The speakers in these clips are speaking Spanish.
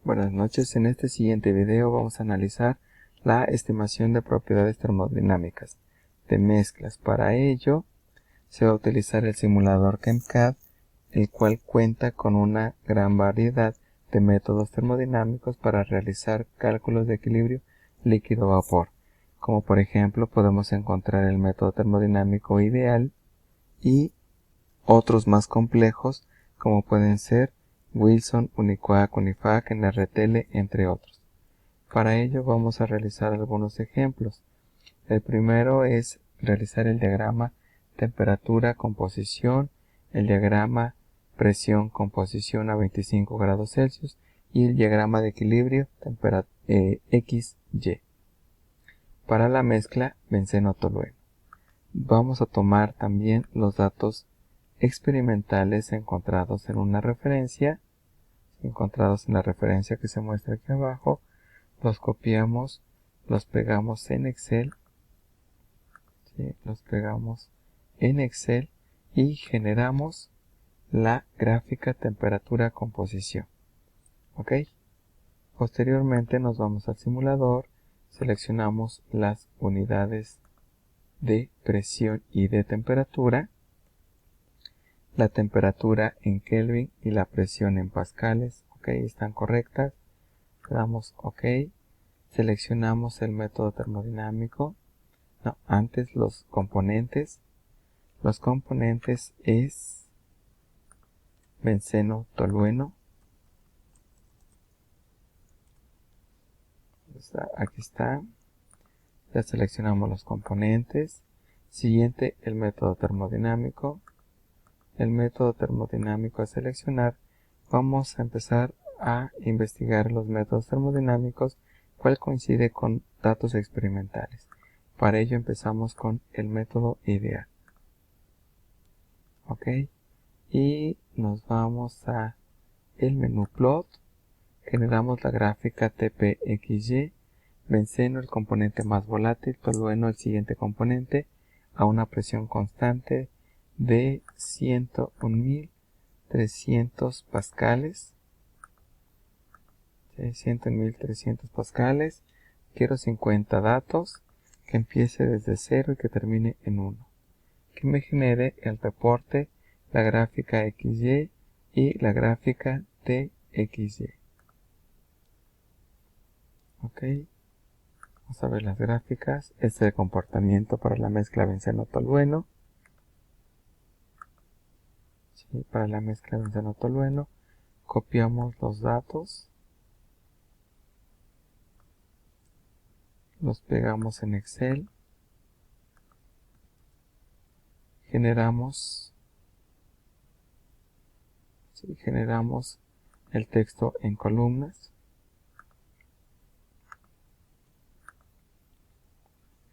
Buenas noches, en este siguiente video vamos a analizar la estimación de propiedades termodinámicas de mezclas. Para ello se va a utilizar el simulador ChemCAD, el cual cuenta con una gran variedad de métodos termodinámicos para realizar cálculos de equilibrio líquido-vapor, como por ejemplo podemos encontrar el método termodinámico ideal y otros más complejos como pueden ser Wilson, Unicoac, Unifac, NRTL, entre otros. Para ello vamos a realizar algunos ejemplos. El primero es realizar el diagrama temperatura-composición, el diagrama presión-composición a 25 grados Celsius y el diagrama de equilibrio XY. Para la mezcla benceno-tolueno. Vamos a tomar también los datos experimentales encontrados en una referencia, que se muestra aquí abajo, los copiamos, los pegamos en Excel, ¿sí? Y generamos la gráfica temperatura-composición. ¿Ok? Posteriormente nos vamos al simulador, seleccionamos las unidades de presión y de temperatura, la temperatura en Kelvin y la presión en pascales, ok, están correctas, le damos ok, seleccionamos el método termodinámico, antes los componentes es benceno-tolueno, aquí está, ya seleccionamos los componentes. Siguiente, el método termodinámico. El método termodinámico a seleccionar, vamos a empezar a investigar los métodos termodinámicos, cuál coincide con datos experimentales. Para ello empezamos con el método ideal. Ok, y nos vamos a el menú plot, generamos la gráfica TPXY, benceno el componente más volátil, tolueno el siguiente componente, a una presión constante de 101.300 pascales. 101.300 pascales. Quiero 50 datos, que empiece desde 0 y que termine en 1. Que me genere el reporte, la gráfica XY y la gráfica TXY. Ok. Vamos a ver las gráficas. Este es el comportamiento para la mezcla benceno-tolueno. Para la mezcla benceno-tolueno, copiamos los datos, los pegamos en Excel, generamos el texto en columnas,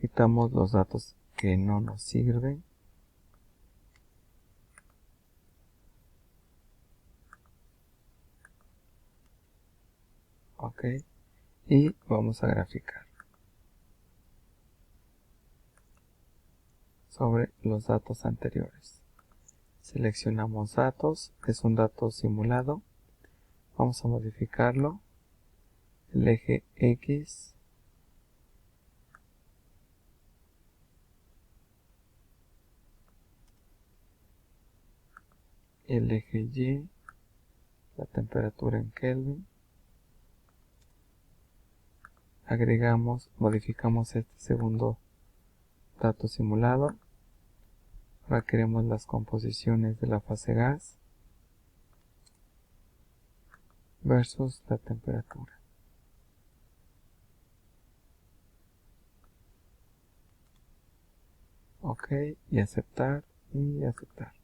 quitamos los datos que no nos sirven, ok, y vamos a graficar sobre los datos anteriores. Seleccionamos datos, es un dato simulado, vamos a modificarlo, el eje X, el eje Y, la temperatura en Kelvin, modificamos este segundo dato simulado. Ahora queremos las composiciones de la fase gas versus la temperatura. Ok, y aceptar, y aceptar.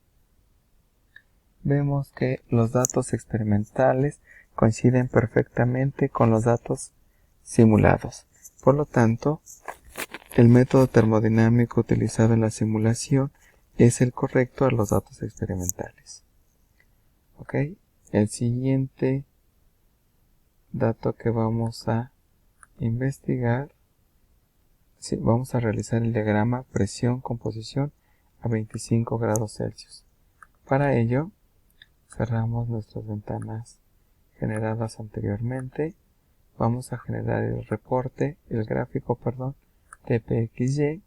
Vemos que los datos experimentales coinciden perfectamente con los datos simulados. Por lo tanto, el método termodinámico utilizado en la simulación es el correcto a los datos experimentales. Ok, el siguiente dato que vamos a investigar, vamos a realizar el diagrama presión-composición a 25 grados Celsius. Para ello, cerramos nuestras ventanas generadas anteriormente. Vamos a generar el reporte, el gráfico, perdón, TPXY,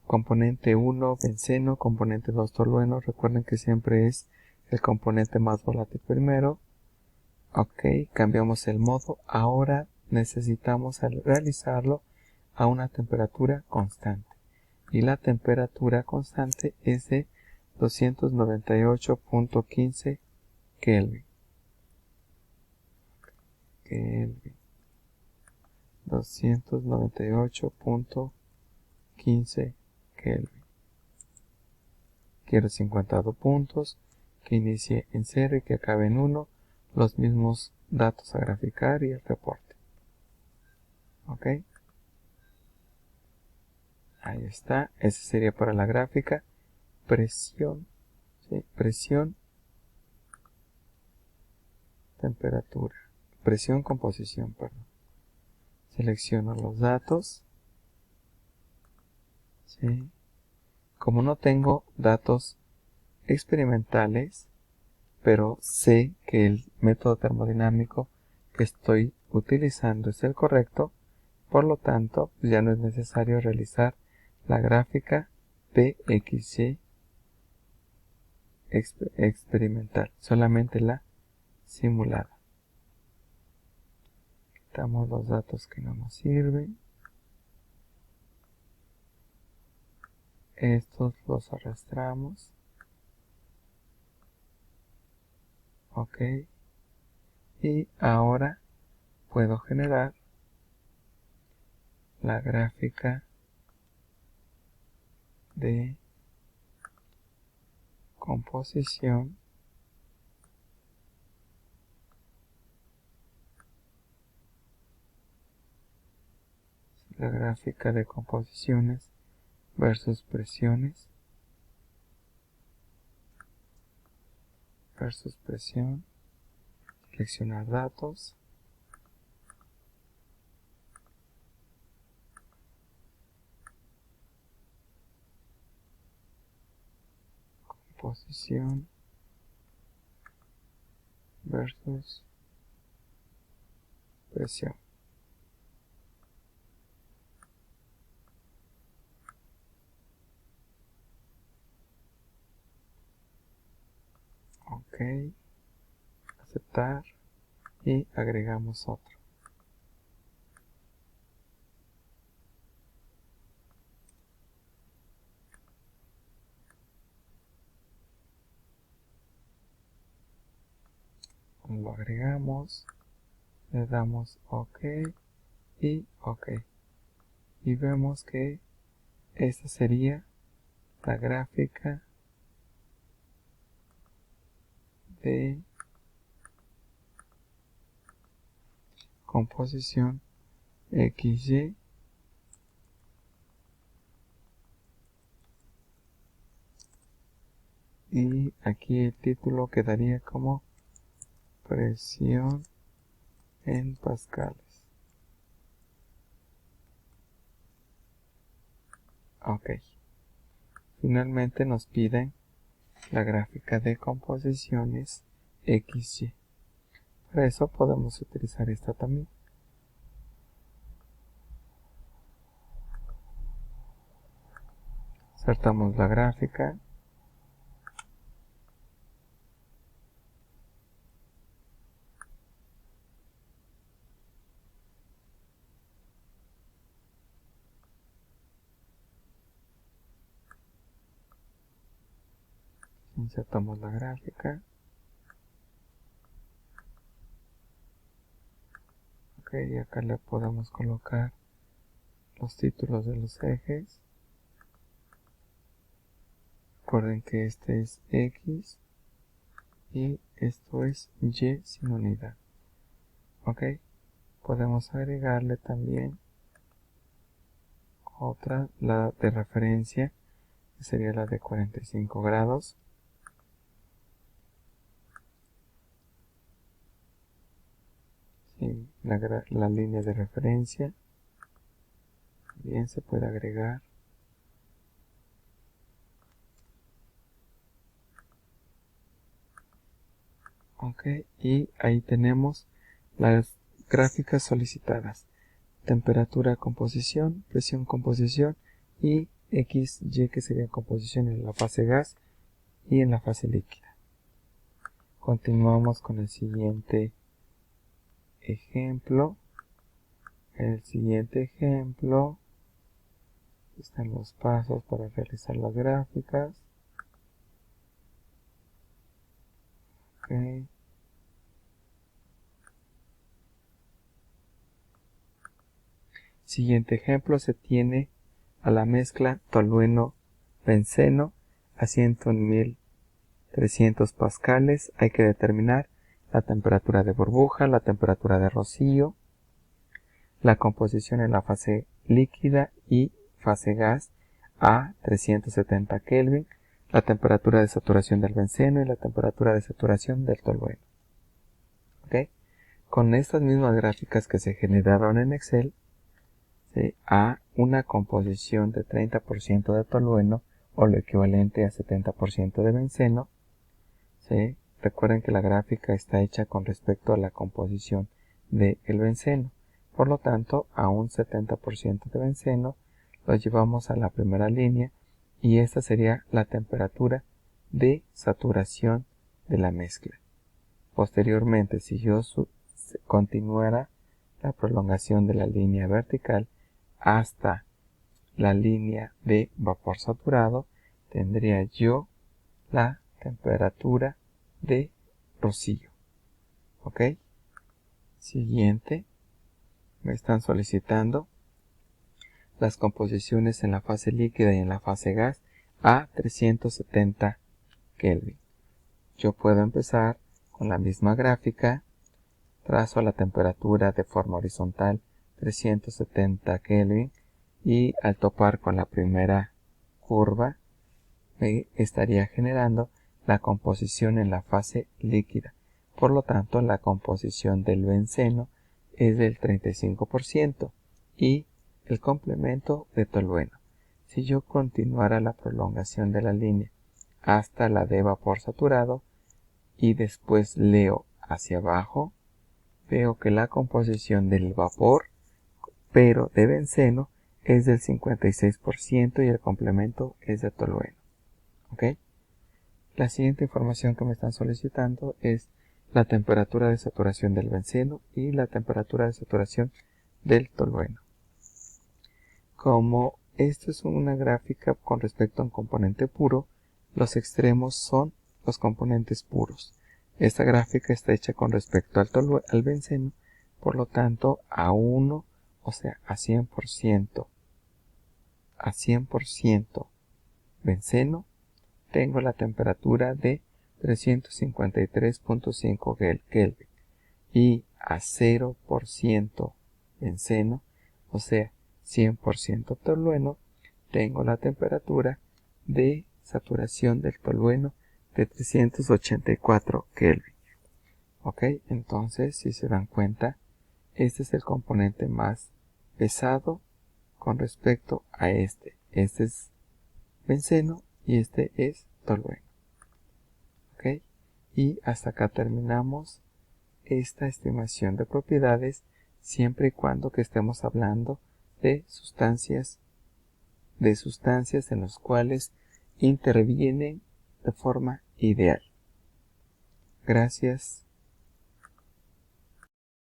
componente 1 benceno, componente 2 tolueno. Recuerden que siempre es el componente más volátil primero. Ok, cambiamos el modo. Ahora necesitamos realizarlo a una temperatura constante. Y la temperatura constante es de 298.15 Kelvin. 298.15 Kelvin. Quiero 52 puntos, que inicie en 0 y que acabe en 1, los mismos datos a graficar y el reporte. Ok, ahí está. Ese sería para la gráfica. Presión, ¿sí? Presión, temperatura, presión, composición, perdón. Selecciono los datos, ¿sí? Como no tengo datos experimentales, pero sé que el método termodinámico que estoy utilizando es el correcto, por lo tanto ya no es necesario realizar la gráfica PXY experimental, solamente la simulada. Quitamos los datos que no nos sirven. Estos los arrastramos. Ok. Y ahora puedo generar la gráfica de composición composiciones versus presiones versus presión. Seleccionar datos, composición versus presión. Ok, aceptar y agregamos otro. Lo agregamos, le damos OK y OK. Y vemos que esta sería la gráfica de composición XY y aquí el título quedaría como presión en pascales. Ok. Finalmente nos piden la gráfica de composiciones XY. Para eso podemos utilizar esta también. Insertamos la gráfica. Insertamos la gráfica. Ok, y acá le podemos colocar los títulos de los ejes. Recuerden que este es X y esto es Y sin unidad. Ok, podemos agregarle también otra, la de referencia, que sería la de 45 grados. Sí, la línea de referencia bien se puede agregar. Ok, y ahí tenemos las gráficas solicitadas. Temperatura composición, presión composición y XY, que sería composición en la fase gas y en la fase líquida. Continuamos con el siguiente ejemplo. El siguiente ejemplo están los pasos para realizar las gráficas. Okay. Siguiente ejemplo, se tiene a la mezcla tolueno-benceno a 101.300 pascales. Hay que determinar la temperatura de burbuja, la temperatura de rocío, la composición en la fase líquida y fase gas a 370 Kelvin, la temperatura de saturación del benceno y la temperatura de saturación del tolueno. ¿Okay? Con estas mismas gráficas que se generaron en Excel, a una composición de 30% de tolueno o lo equivalente a 70% de benceno. ¿Sí? Recuerden que la gráfica está hecha con respecto a la composición del benceno. Por lo tanto, a un 70% de benceno lo llevamos a la primera línea y esta sería la temperatura de saturación de la mezcla. Posteriormente, si yo continuara la prolongación de la línea vertical hasta la línea de vapor saturado, tendría yo la temperatura de rocío. ¿Ok? Siguiente, me están solicitando las composiciones en la fase líquida y en la fase gas a 370 Kelvin. Yo puedo empezar con la misma gráfica, trazo la temperatura de forma horizontal 370 Kelvin y al topar con la primera curva me estaría generando la composición en la fase líquida. Por lo tanto, la composición del benceno es del 35% y el complemento de tolueno. Si yo continuara la prolongación de la línea hasta la de vapor saturado y después leo hacia abajo, veo que la composición del vapor, pero de benceno, es del 56% y el complemento es de tolueno. ¿Ok? La siguiente información que me están solicitando es la temperatura de saturación del benceno y la temperatura de saturación del tolueno. Como esto es una gráfica con respecto a un componente puro, los extremos son los componentes puros. Esta gráfica está hecha con respecto al benceno, por lo tanto a 1, o sea a 100% benceno, tengo la temperatura de 353.5 Kelvin y a 0% benceno, o sea 100% tolueno, tengo la temperatura de saturación del tolueno de 384 Kelvin. Ok, entonces si se dan cuenta, este es el componente más pesado con respecto a este. Este es benceno y este es tolueno. Ok, y hasta acá terminamos esta estimación de propiedades, siempre y cuando que estemos hablando de sustancias en las cuales intervienen de forma ideal. Gracias.